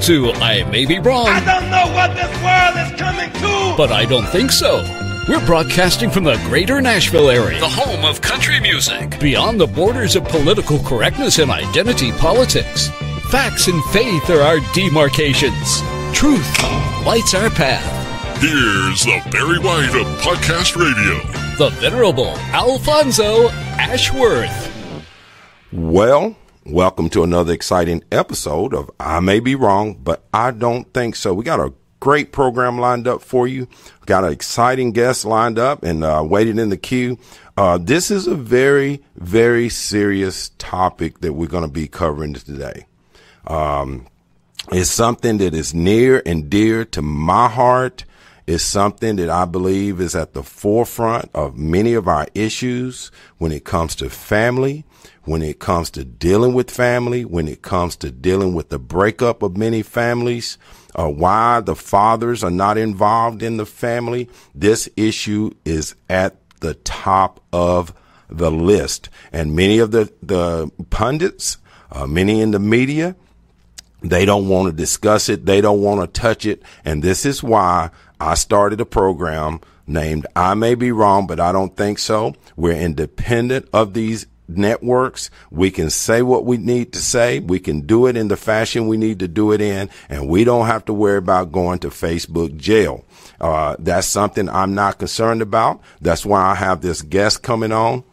to I May Be Wrong. I don't know what this world is coming to, But I don't think so. We're broadcasting from the greater Nashville area, the home of country music, beyond the borders of political correctness and identity politics. Facts and faith are our demarcations. Truth lights our path. Here's the Barry White of Podcast Radio, the venerable Alfonso Ashworth. Well, welcome to another exciting episode of I May Be Wrong, but I don't think so. We got a great program lined up for you. Got an exciting guest lined up and waiting in the queue. This is a very, very serious topic that we're going to be covering today. It's something that is near and dear to my heart. It's something that I believe is at the forefront of many of our issues when it comes to family, when it comes to dealing with family, when it comes to dealing with the breakup of many families, why the fathers are not involved in the family. This issue is at the top of the list. And many of the pundits, many in the media, they don't want to discuss it. They don't want to touch it. And this is why I started a program named I May Be Wrong, but I don't think so. We're independent of these networks. We can say what we need to say. We can do it in the fashion we need to do it in, and we don't have to worry about going to Facebook jail. That's something I'm not concerned about. That's why I have this guest coming on.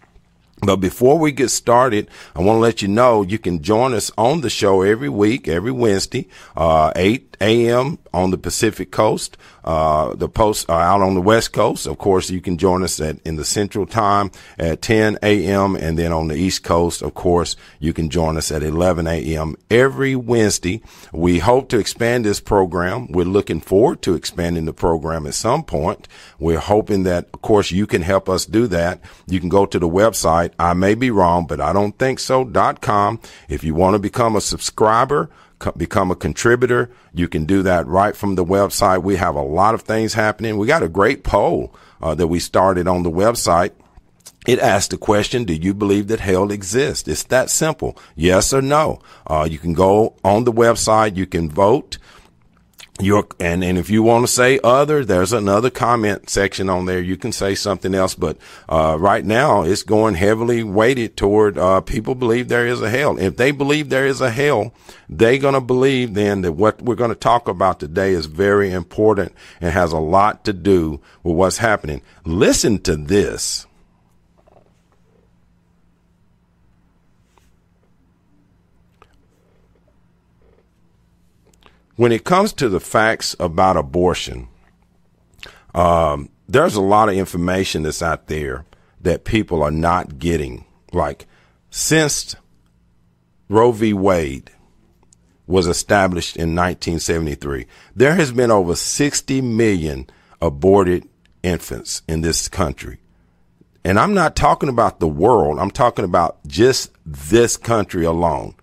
But before we get started, I want to let you know you can join us on the show every week, every Wednesday, 8 a.m. on the Pacific Coast. The post out on the West Coast. Of course, you can join us in the Central Time at 10 a.m. And then on the East Coast, of course, you can join us at 11 a.m. every Wednesday. We hope to expand this program. We're looking forward to expanding the program at some point. We're hoping that, of course, you can help us do that. You can go to the website, I may be wrong, but I don't think so.com. If you want to become a subscriber, become a contributor, you can do that right from the website. We have a lot of things happening. We got a great poll that we started on the website. It asked the question, do you believe that hell exists? It's that simple. Yes or no. You can go on the website. You can vote. And if you want to say other, there's another comment section on there. You can say something else. But right now, it's going heavily weighted toward people believe there is a hell. If they believe there is a hell, they're going to believe then that what we're going to talk about today is very important and has a lot to do with what's happening. Listen to this. When it comes to the facts about abortion, there's a lot of information that's out there that people are not getting. Like, since Roe v. Wade was established in 1973, there has been over 60 million aborted infants in this country. And I'm not talking about the world. I'm talking about just this country alone.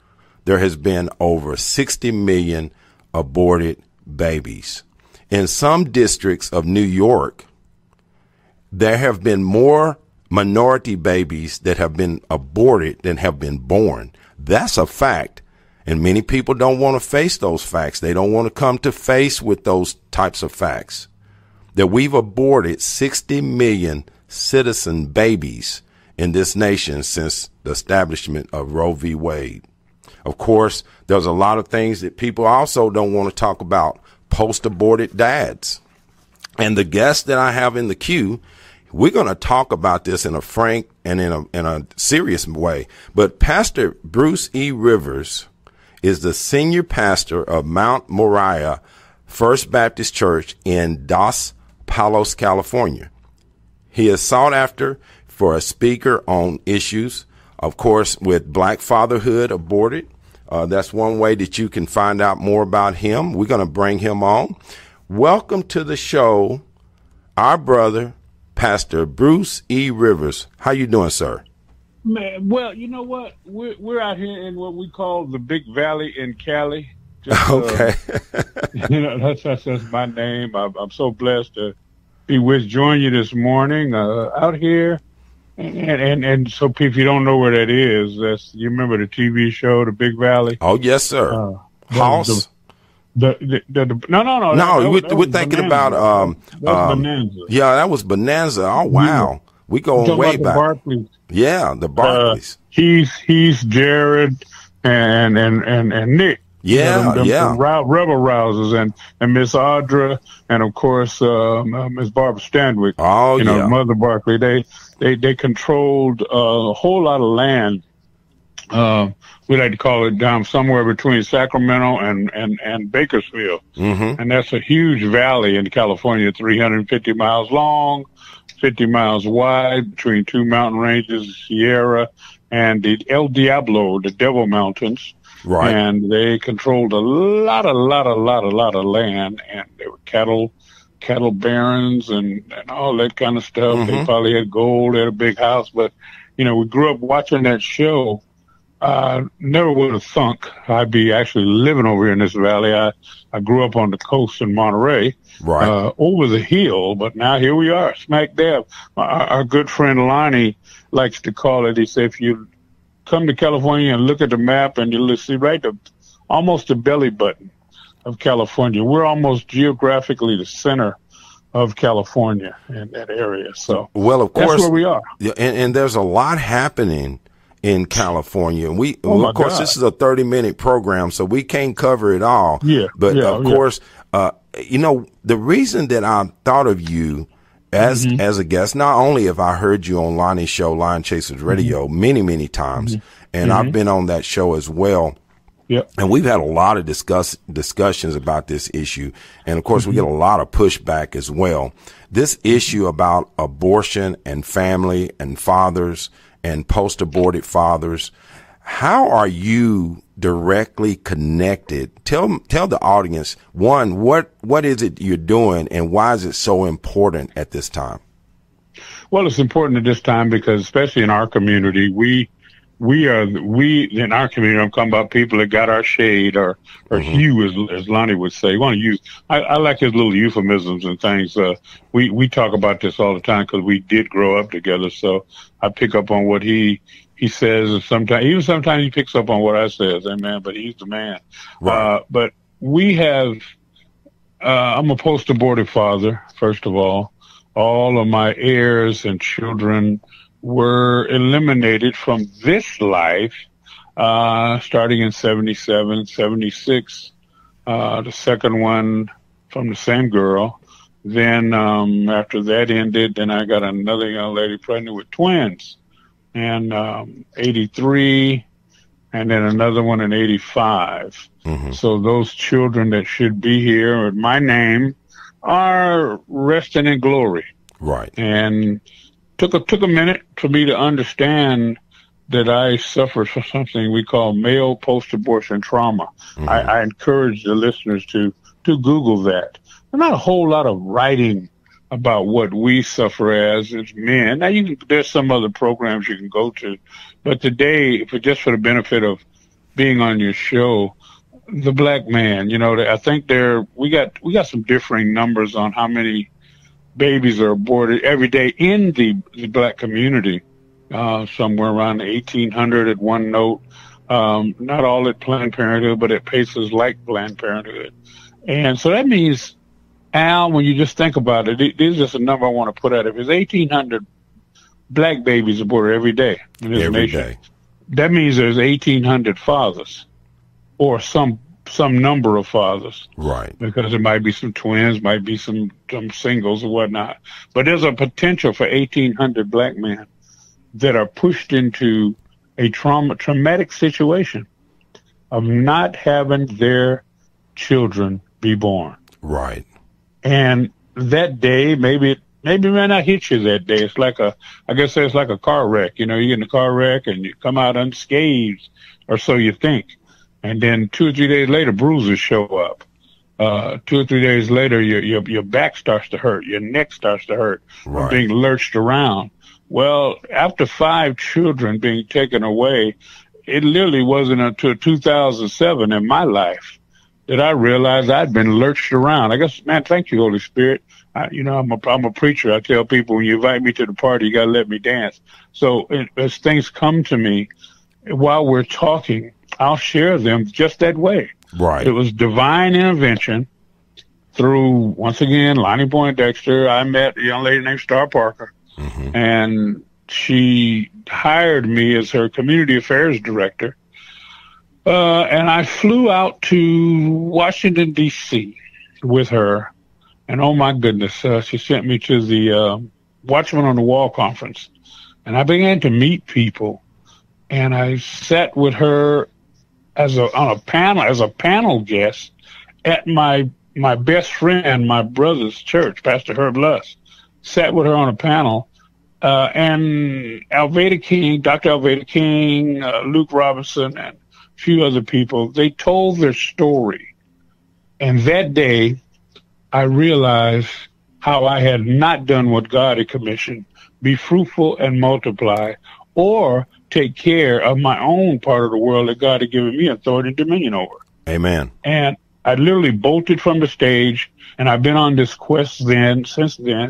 There has been over 60 million aborted babies. In some districts of New York, there have been more minority babies that have been aborted than have been born. That's a fact. And many people don't want to face those facts. They don't want to come to face with those types of facts. That we've aborted 60 million citizen babies in this nation since the establishment of Roe v. Wade. Of course, there's a lot of things that people also don't want to talk about. Post-aborted dads. And the guest that I have in the queue, we're going to talk about this in a frank and in a serious way. But Pastor Bruce E. Rivers is the senior pastor of Mount Moriah First Baptist Church in Dos Palos, California. He is sought after for a speaker on issues, of course, with Black fatherhood aborted. That's one way that you can find out more about him. We're going to bring him on. Welcome to the show, our brother, Pastor Bruce E. Rivers. How you doing, sir? Man, well, you know what? We're out here in what we call the Big Valley in Cali. Just, okay. That's my name. I'm so blessed to be with join you this morning out here. And so if you don't know where that is, you remember the TV show, The Big Valley? Oh, yes, sir. House. No. We're thinking about Bonanza. Yeah, that was Bonanza. Oh wow, Yeah. we going way back. Barclays. Yeah, the Barclays. He's Jared and Nick. Yeah, them rebel rousers and Miss Audra and of course Miss Barbara Stanwyck. Oh, yeah. Mother Barkley. They controlled a whole lot of land. We like to call it down somewhere between Sacramento and Bakersfield. Mm-hmm. And that's a huge valley in California, 350 miles long, 50 miles wide, between two mountain ranges, Sierra and the El Diablo, the Devil Mountains. Right. And they controlled a lot of land, and they were cattle barons and all that kind of stuff. Mm-hmm. They probably had gold, they had a big house, but we grew up watching that show. Never would have thunk I'd be actually living over here in this valley. I grew up on the coast in Monterey, right, over the hill, but now here we are, smack dab. Our good friend Lonnie likes to call it. He said, if you come to California and look at the map, and you'll see almost the belly button of California. We're almost geographically the center of California in that area. So, well, of course, that's where we are. And there's a lot happening in California. And of course, God. This is a 30-minute program, so we can't cover it all. Yeah. But of course, the reason that I thought of you as a guest, not only have I heard you on Lonnie's show, Lion Chasers Radio, many times, and I've been on that show as well. Yep. And we've had a lot of discussions about this issue. And of course, we get a lot of pushback as well. This issue about abortion and family and fathers and post-aborted fathers, how are you directly connected? Tell the audience, one, what is it you're doing, and why is it so important at this time? Well, it's important at this time because, especially in our community, we in our community, I'm talking about people that got our shade or hue, as Lonnie would say. Want to use? I like his little euphemisms and things. We talk about this all the time because we did grow up together. So I pick up on what he says, and sometimes he picks up on what I says. Amen. But he's the man. Right. But we have. I'm a post-aborted father. First of all of my heirs and children were eliminated from this life, starting in 77, 76, the second one from the same girl. Then, after that ended, then I got another young lady pregnant with twins in, 83, and then another one in 85. Mm-hmm. So those children that should be here with my name are resting in glory. Right. And took a minute for me to understand that I suffered from something we call male post-abortion trauma. Mm-hmm. I encourage the listeners to Google that. There's not a whole lot of writing about what we suffer as men. Now, there's some other programs you can go to, but today, just for the benefit of being on your show, the black man, I think we got some differing numbers on how many babies are aborted every day in the black community, somewhere around 1,800 at one note. Not all at Planned Parenthood, but at places like Planned Parenthood. And so that means, Al, when you just think about it, this is just a number I want to put out. If it's 1,800 black babies aborted every day in this nation, that means there's 1,800 fathers, or some number of fathers. Right. Because there might be some twins, might be some singles or whatnot. But there's a potential for 1,800 black men that are pushed into a traumatic situation of not having their children be born. Right. And that day, maybe it may not hit you that day. It's like it's like a car wreck. You get in a car wreck and you come out unscathed, or so you think. And then 2 or 3 days later, bruises show up. 2 or 3 days later, your back starts to hurt. Your neck starts to hurt from being lurched around. Well, after 5 children being taken away, it literally wasn't until 2007 in my life that I realized I'd been lurched around. I guess, man, thank you, Holy Spirit. I'm a preacher. I tell people, when you invite me to the party, you got to let me dance. So as things come to me while we're talking, I'll share them just that way. Right. It was divine intervention through, once again, Lonnie Poindexter. I met a young lady named Star Parker, and she hired me as her community affairs director. And I flew out to Washington, D.C. with her. And oh, my goodness, she sent me to the Watchman on the Wall conference. And I began to meet people. And I sat with her as a panel guest at my best friend, my brother's church, Pastor Herb Luss. Sat with her on a panel. And Dr. Alveda King, Luke Robinson, and a few other people, they told their story. And that day, I realized how I had not done what God had commissioned, be fruitful and multiply, or take care of my own part of the world that God had given me authority and dominion over. Amen. And I literally bolted from the stage, and I've been on this quest since then.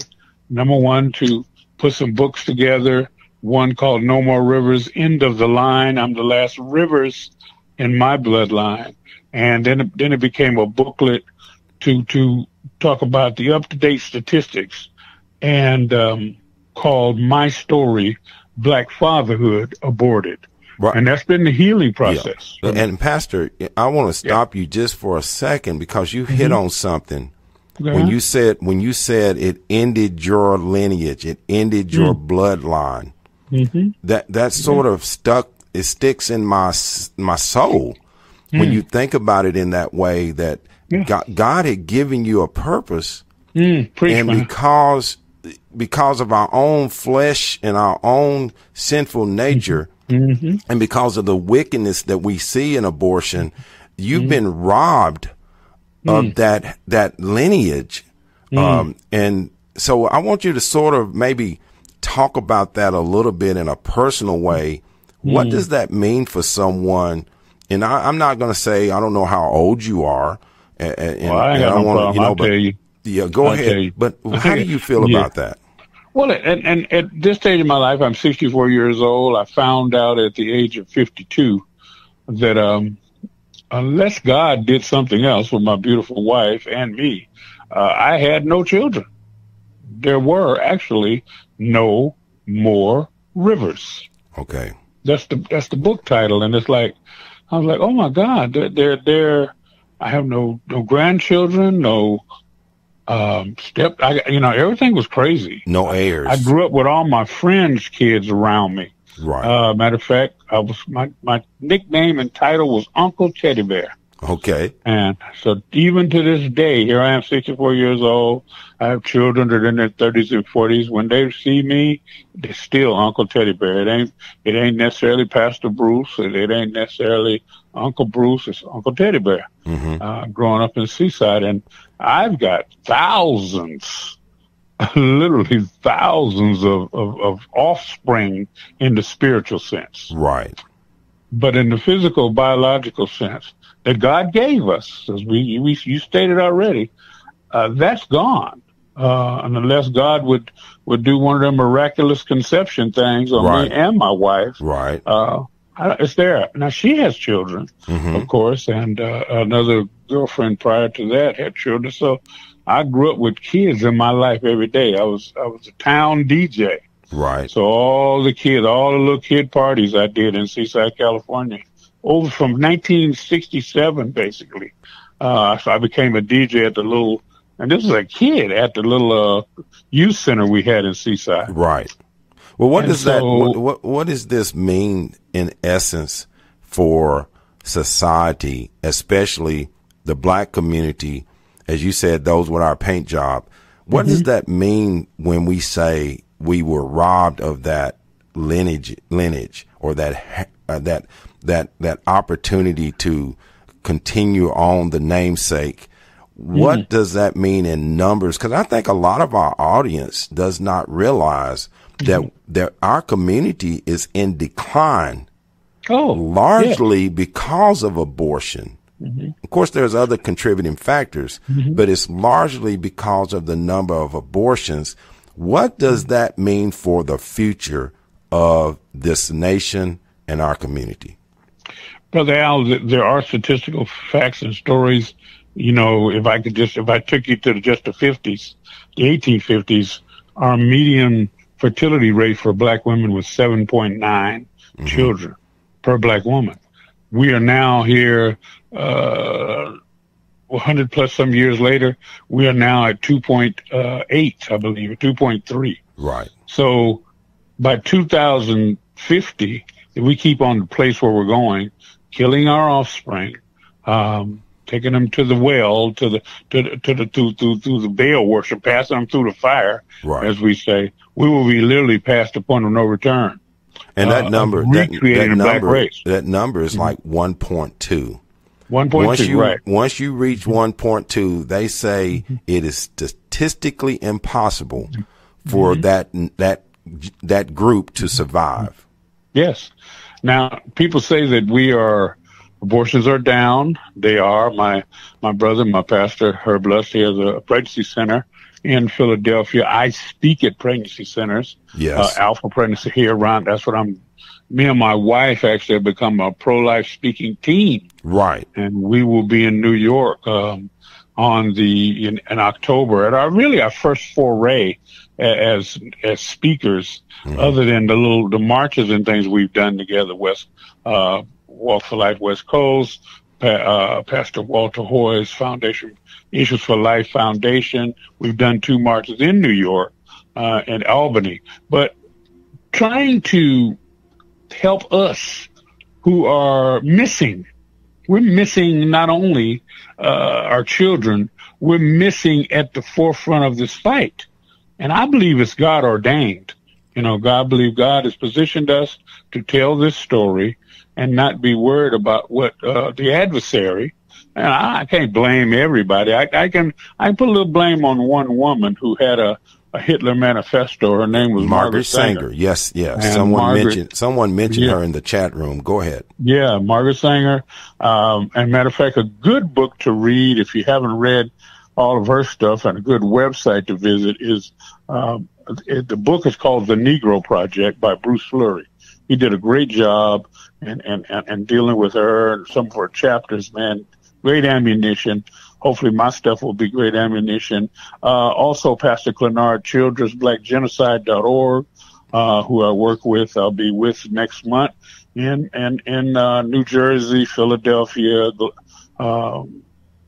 Number one, to put some books together, one called No More Rivers, End of the Line. I'm the last rivers in my bloodline. And then it became a booklet to talk about the up-to-date statistics, and called My Story, Black Fatherhood Aborted. Right. And that's been the healing process. Yeah. And Pastor, I want to stop you just for a second, because you hit on something. When you said it ended your lineage, it ended your bloodline. That sort of sticks in my soul when you think about it in that way, that God had given you a purpose, and because of our own flesh and our own sinful nature, and because of the wickedness that we see in abortion, you've been robbed of that lineage. And so I want you to sort of maybe talk about that a little bit in a personal way. What does that mean for someone? And I'm not going to say, I don't know how old you are. I don't want to, I'll tell you. Yeah, go ahead. But how do you feel about that? Well, and at this stage of my life, I'm 64 years old. I found out at the age of 52 that unless God did something else with my beautiful wife and me, I had no children. There were actually no more rivers. Okay. That's the book title, and it's like, I was like, oh my God, I have no grandchildren, no everything was crazy. No heirs. I grew up with all my friends' kids around me. Right. Matter of fact, my nickname and title was Uncle Teddy Bear. Okay. And so even to this day, here I am, 64 years old. I have children that are in their 30s and 40s. When they see me, they're still Uncle Teddy Bear. It ain't necessarily Pastor Bruce. It ain't necessarily Uncle Bruce. It's Uncle Teddy Bear. Growing up in Seaside. And I've got thousands, literally thousands of offspring in the spiritual sense. Right. But in the physical, biological sense that God gave us, as you stated already, that's gone. And unless God would do one of them miraculous conception things on me and my wife, right? It's there. Now she has children, of course, and another girlfriend prior to that had children. So I grew up with kids in my life every day. I was a town DJ. Right. So all the little kid parties I did in Seaside, California, over from 1967, basically. So I became a DJ at and this was a kid at the little youth center we had in Seaside. Right. Well, what does this mean in essence for society, especially the black community? As you said, those with our paint job. What does that mean when we say we were robbed of that lineage, or that opportunity to continue on the namesake? What does that mean in numbers? Because I think a lot of our audience does not realize that our community is in decline, largely because of abortion. Of course, there's other contributing factors, but it's largely because of the number of abortions. What does that mean for the future of this nation and our community? Brother Al, there are statistical facts and stories. You know, if I took you to just the 50s, the 1850s, our median fertility rate for black women was 7.9 children per black woman. We are now here, 100 plus some years later, we are now at 2.8, I believe, or 2.3. Right. So by 2050, if we keep on the place where we're going, killing our offspring, taking them to the well, to the Baal worship, passing them through the fire, right, as we say, we will be literally past the point of no return. And that number, recreating a black race. That number is like 1.2. 1.2, right. Once you reach 1.2, they say it is statistically impossible for that group to survive. Yes. Now, people say that abortions are down. They are. My brother, my pastor, Herb Lust, he has a pregnancy center in Philadelphia. I speak at pregnancy centers. Yes. Alpha Pregnancy here around. That's what me and my wife actually have become a pro-life speaking team. Right. And we will be in New York, in October at our first foray as speakers, other than the marches and things we've done together. Walk for Life West Coast, Pastor Walter Hoy's Foundation, Issues for Life Foundation. We've done 2 marches in New York, and Albany, but trying to help us who are missing. We're missing not only our children, we're missing at the forefront of this fight. And I believe it's God ordained. You know, I believe God has positioned us to tell this story and not be worried about what the adversary. And I can't blame everybody. I can put a little blame on one woman who had a Hitler manifesto. Her name was Margaret Sanger. Yes. And Someone mentioned her in the chat room. Go ahead. Yeah, Margaret Sanger. And matter of fact, a good book to read if you haven't read all of her stuff, and a good website to visit is the book is called The Negro Project by Bruce Fleury. He did a great job and dealing with her and some of her chapters, man. Great ammunition. Hopefully my stuff will be great ammunition. Also Pastor Clenard Childress, blackgenocide.org, who I work with, I'll be with next month in New Jersey, Philadelphia,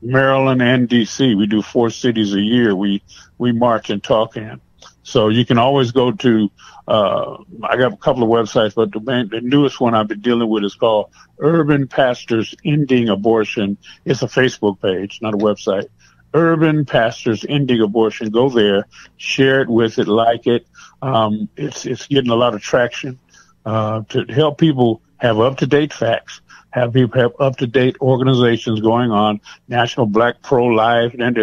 Maryland, and DC. We do 4 cities a year. We march and talk in. So you can always go to, I got a couple of websites, but the newest one I've been dealing with is called Urban Pastors Ending Abortion. It's a Facebook page, not a website. Urban Pastors Ending Abortion. Go there, share it with it, like it. It's getting a lot of traction, to help people have up-to-date facts, have people have up-to-date organizations going on, National Black Pro-Life, and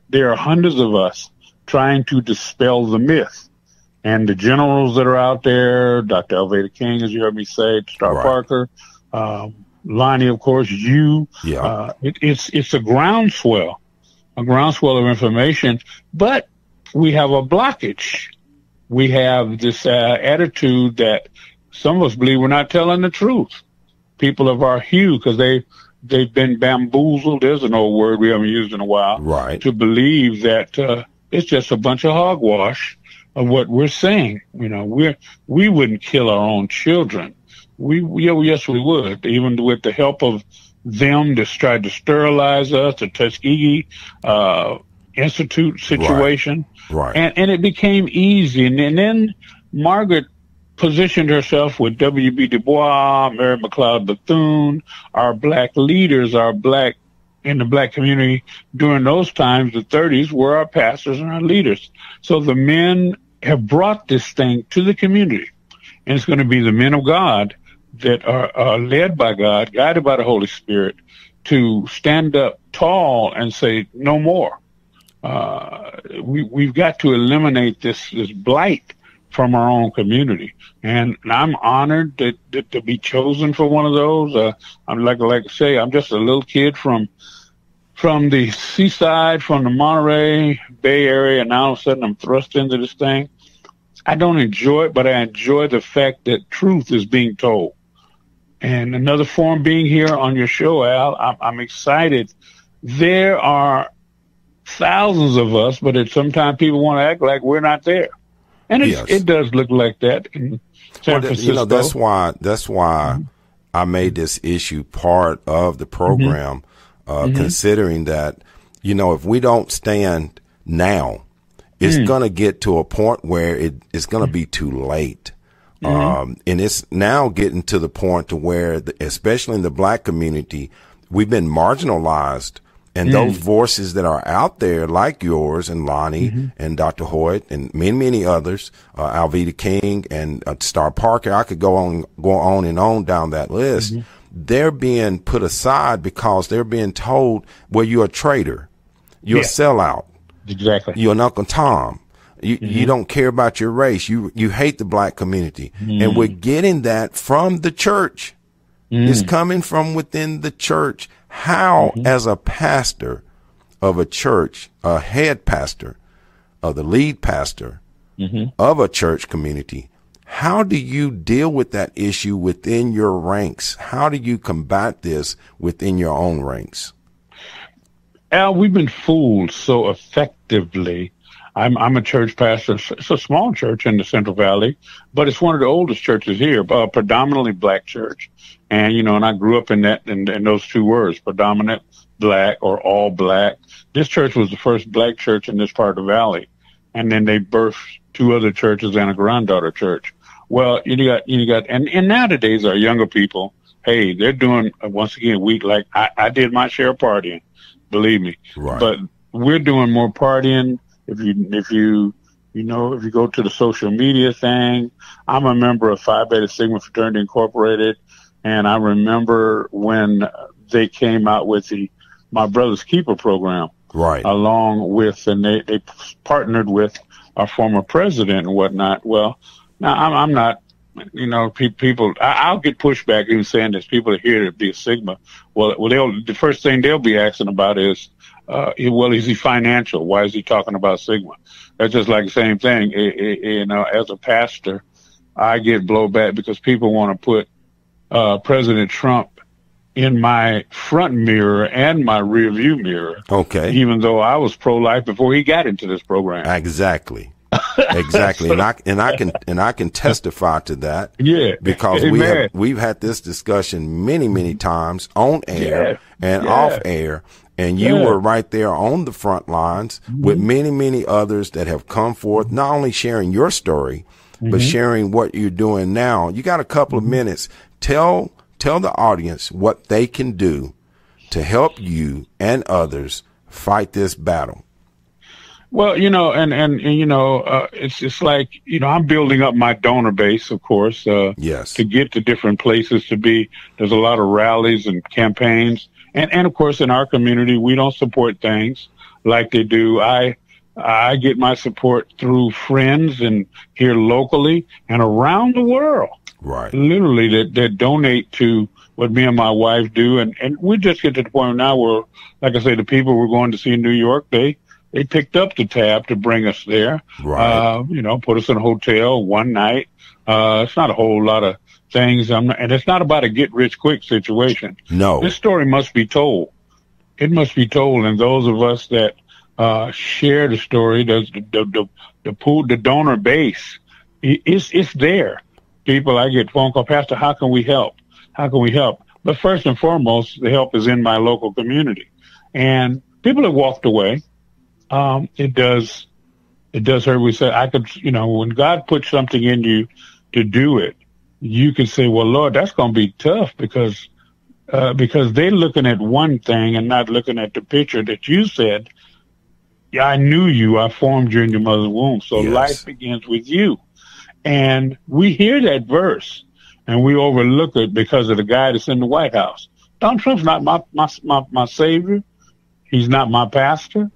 there are hundreds of us trying to dispel the myth. And the generals that are out there, Dr. Alveda King, as you heard me say, Star Right. Parker, Lonnie, of course, you. Yeah. It's a groundswell of information, but we have a blockage. We have this attitude that some of us believe we're not telling the truth. People of our hue, because they've been bamboozled. There's an old word we haven't used in a while. Right. To believe that it's just a bunch of hogwash of what we're saying. You know, we wouldn't kill our own children. Yes, we would, even with the help of them that tried to sterilize us, the Tuskegee Institute situation. Right. And it became easy. And then Margaret positioned herself with W.B. Du Bois, Mary McLeod Bethune, our black leaders, in the black community during those times, the 30s, were our pastors and our leaders. So the men have brought this thing to the community. And it's going to be the men of God that are led by God, guided by the Holy Spirit, to stand up tall and say, no more. We've got to eliminate this blight from our own community. And I'm honored to be chosen for one of those. I'm like I say, I'm just a little kid from the seaside, from the Monterey Bay Area, and now all of a sudden I'm thrust into this thing. I don't enjoy it, but I enjoy the fact that truth is being told. And another forum being here on your show, Al, I'm excited. There are thousands of us, but sometimes people want to act like we're not there. And it does look like that in San Francisco. That's why I made this issue part of the program, considering that, if we don't stand now, it's going to get to a point where it's going to be too late. And it's now getting to the point to where, especially in the black community, we've been marginalized. And those voices that are out there, like yours and Lonnie and Dr. Hoyt and many, many others, Alveda King and Star Parker, I could go on and on down that list. They're being put aside because they're being told, well, you're a traitor. You're a sellout. Exactly. You're an Uncle Tom. You don't care about your race. You hate the black community. And we're getting that from the church. It's coming from within the church. How, as a pastor of a church, a head pastor, the lead pastor of a church community, how do you deal with that issue within your ranks? How do you combat this within your own ranks? Al, we've been fooled so effectively. I'm a church pastor. It's a small church in the Central Valley, but it's one of the oldest churches here, a predominantly black church. And, and I grew up in those two words, predominant black or all black. This church was the first black church in this part of the valley. And then they birthed two other churches and a granddaughter church. Well, and nowadays our younger people, hey, they're doing, once again, I did my share of partying, believe me. Right. But we're doing more partying. If you go to the social media thing, I'm a member of Phi Beta Sigma Fraternity Incorporated. And I remember when they came out with My Brother's Keeper program, right? Along with, and they partnered with our former president and whatnot. Well, now I'm not, people. I'll get pushback even saying this. People are here to be a Sigma. Well, the first thing they'll be asking about is, is he financial? Why is he talking about Sigma? That's just like the same thing. As a pastor, I get blowback because people want to put President Trump in my front mirror and my rear view mirror. Okay. Even though I was pro-life before he got into this program. Exactly. Exactly. And I can testify to that. Yeah. Because we've had this discussion many, many times on air and off air. And you were right there on the front lines with many, many others that have come forth, not only sharing your story, but sharing what you're doing now. You got a couple of minutes. Tell the audience what they can do to help you and others fight this battle. Well, it's just like, I'm building up my donor base, of course, yes, to get to different places to be. There's a lot of rallies and campaigns. And of course, in our community, we don't support things like they do. I get my support through friends and here locally and around the world. Right. Literally that donate to what me and my wife do. And we just get to the point now where, like I say, the people we're going to see in New York, they picked up the tab to bring us there. Right. Put us in a hotel one night. It's not a whole lot of things. And it's not about a get rich quick situation. No. This story must be told. It must be told. And those of us that share the story, the donor base, it's there. People, I get phone call, Pastor, how can we help? How can we help? But first and foremost, the help is in my local community. And people have walked away. It does hurt. We say, when God puts something in you to do it, you can say, well, Lord, that's going to be tough because they're looking at one thing and not looking at the picture that you said. Yeah, I knew you. I formed you in your mother's womb. So life begins with you. And we hear that verse and we overlook it because of the guy that's in the White House. Donald Trump's not my savior. He's not my pastor.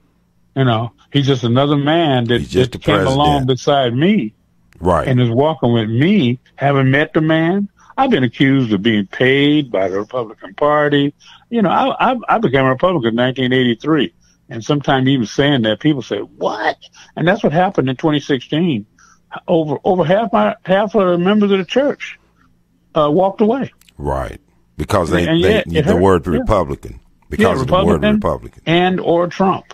He's just another man that came along beside me. Right. And is walking with me, haven't met the man. I've been accused of being paid by the Republican Party. I became a Republican in 1983. And sometimes even saying that, people say, what? And that's what happened in 2016. Over half of the members of the church walked away. Right. Because the word Republican. Because of the word Republican. And or Trump.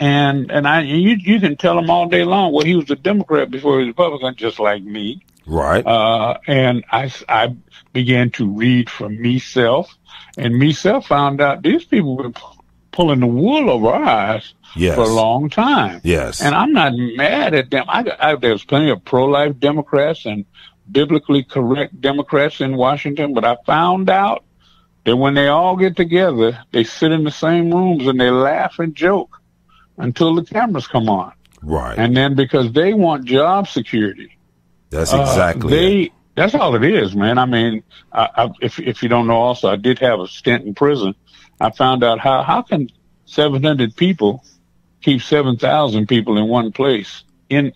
And you can tell them all day long, well, he was a Democrat before he was a Republican, just like me. Right. And I began to read for myself, and myself found out these people were pulling the wool over our eyes for a long time. Yes. And I'm not mad at them. There's plenty of pro-life Democrats and biblically correct Democrats in Washington, but I found out that when they all get together, they sit in the same rooms and they laugh and joke until the cameras come on. Right. And then because they want job security. That's exactly it. That's all it is, man. I mean, if you don't know also, I did have a stint in prison. I found out how can 700 people keep 7,000 people in one place in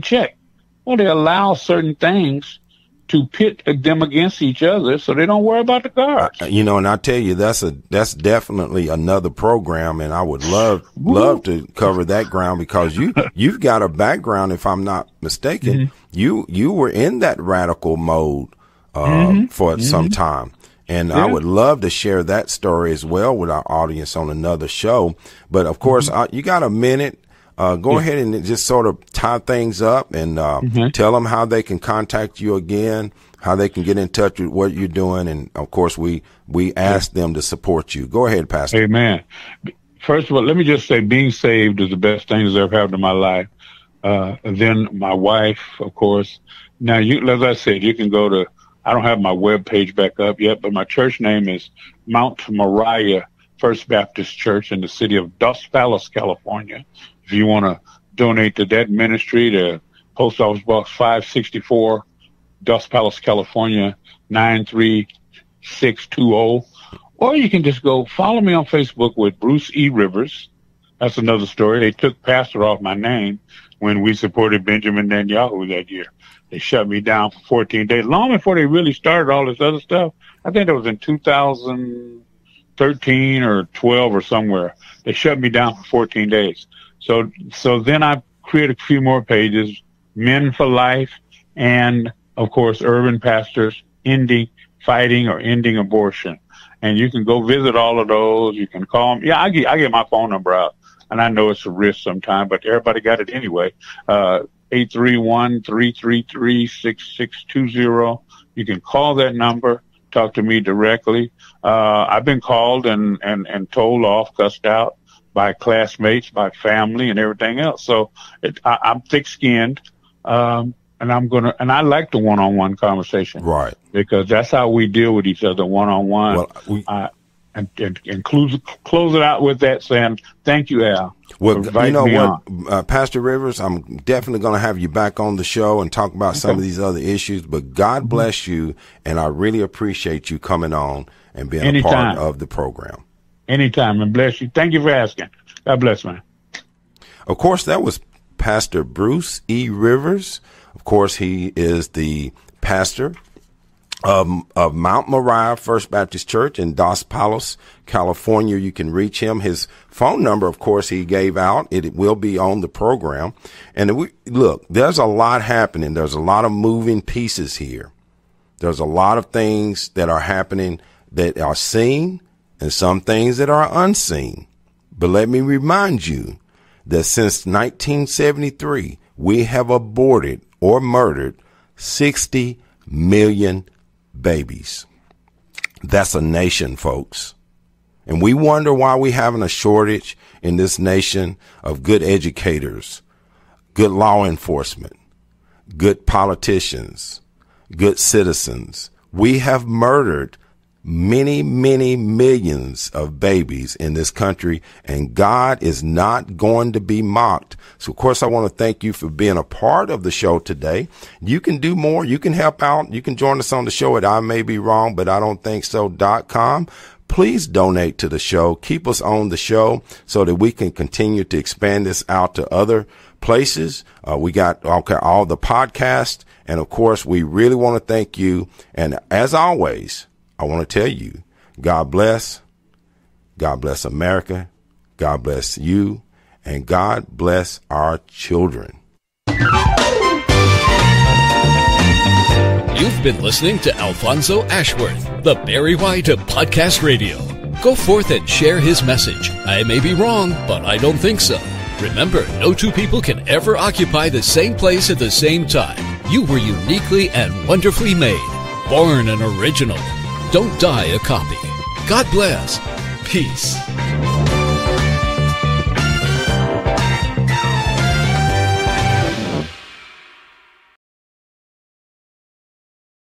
check? Well, they allow certain things to pit them against each other so they don't worry about the guards. And I tell you, that's definitely another program, and I would love to cover that ground, because you've got a background, if I'm not mistaken, you were in that radical mode for some time. And I would love to share that story as well with our audience on another show. But of course, you got a minute. Go ahead and just sort of tie things up and tell them how they can contact you again, how they can get in touch with what you're doing. And, of course, we ask them to support you. Go ahead, Pastor. Amen. First of all, let me just say being saved is the best thing that's ever happened in my life. Then my wife, of course. Now, as I said, you can go to – I don't have my web page back up yet, but my church name is Mount Moriah First Baptist Church in the city of Dos Palos, California. If you want to donate to that ministry, to Post Office Box 564, Dos Palos, California, 93620. Or you can just go follow me on Facebook with Bruce E. Rivers. That's another story. They took pastor off my name when we supported Benjamin Netanyahu that year. They shut me down for 14 days, long before they really started all this other stuff. I think it was in 2013 or 12 or somewhere. They shut me down for 14 days. So then I created a few more pages, Men for Life, and of course, Urban Pastors Fighting or Ending Abortion. And you can go visit all of those. You can call them. Yeah, I get my phone number out, and I know it's a risk sometimes, but everybody got it anyway. 831-333-6620. You can call that number, talk to me directly. I've been called and told off, cussed out by classmates, by family, and everything else. So I'm thick-skinned, and I like the one-on-one conversation, right? Because that's how we deal with each other, one-on-one. Well, and close it out with that saying, "Thank you, Al." Well, you know what, Pastor Rivers, I'm definitely going to have you back on the show and talk about some of these other issues. But God bless you, and I really appreciate you coming on and being a part of the program. Anytime, and bless you. Thank you for asking. God bless, man. Of course, that was Pastor Bruce E. Rivers. Of course, he is the pastor of Mount Moriah First Baptist Church in Dos Palos, California. You can reach him. His phone number, of course, he gave out. It will be on the program. And look, there's a lot happening. There's a lot of moving pieces here. There's a lot of things that are happening that are seen and some things that are unseen. But let me remind you that since 1973, we have aborted or murdered 60 million babies. That's a nation, folks. And we wonder why we're having a shortage in this nation of good educators, good law enforcement, good politicians, good citizens. We have murdered many, many millions of babies in this country, and God is not going to be mocked. So, of course, I want to thank you for being a part of the show today. You can do more. You can help out. You can join us on the show at I may be wrong, but I don't think so.com. Please donate to the show. Keep us on the show so that we can continue to expand this out to other places. We got all the podcasts. And, of course, we really want to thank you. And as always, I want to tell you, God bless America, God bless you, and God bless our children. You've been listening to Alfonso Ashworth, The Barry White of Podcast Radio. Go forth and share his message. I may be wrong, but I don't think so. Remember, no two people can ever occupy the same place at the same time. You were uniquely and wonderfully made. Born an original. Don't die a copy. God bless. Peace.